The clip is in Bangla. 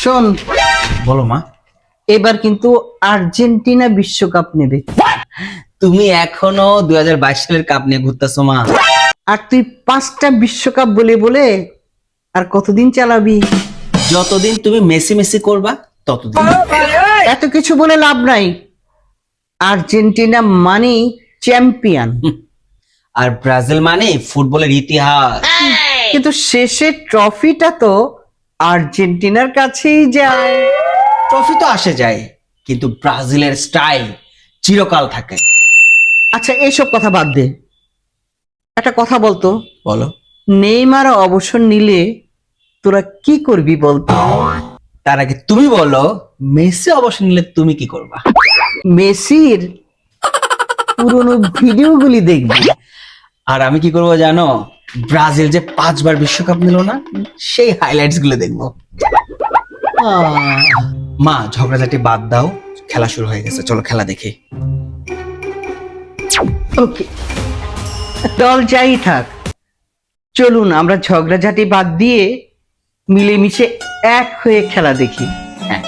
শোন, বলো মা। এবার কিন্তু আর্জেন্টিনা বিশ্বকাপ নেবে। তুমি এখনো 2022 সালের কাপ নিয়ে ঘুরতেছো মা। আর তুই 5টা বিশ্বকাপ বলে বলে আর কতদিন চালাবি? যতদিন তুমি মেসি মেসি করবা ততদিন। এত কিছু বলে লাভ নাই। আর্জেন্টিনা মানেই চ্যাম্পিয়ন। আর ব্রাজিল মানে ফুটবলের ইতিহাস। কিন্তু শেষে ট্রফিটা তো আর্জেন্টিনার কাছেই যায়। ট্রফি তো আসে যায়, কিন্তু ব্রাজিলের স্টাইল চিরকাল থাকে। আচ্ছা, এসব কথা বাদ দে, একটা কথা বলতো, বলো। নেইমার অবসর নিলে তোরা কি করবি বলতো? তার আগে তুমি বলো, মেসি অবসর নিলে তুমি কি করবা? মেসির পুরনো ভিডিওগুলি দেখবি। আর আমি কি করবো জানো? ব্রাজিল যে 5বার বিশ্বকাপ নিল না, সেই হাইলাইটস গুলো দেখবো। মা, ঝগড়াঝাটি বাদ দাও, খেলা শুরু হয়ে গেছে, চলো খেলা দেখি। ওকে, দল যাই থাক, চলুন আমরা ঝগড়াঝাটি বাদ দিয়ে মিলেমিশে এক হয়ে খেলা দেখি। হ্যাঁ।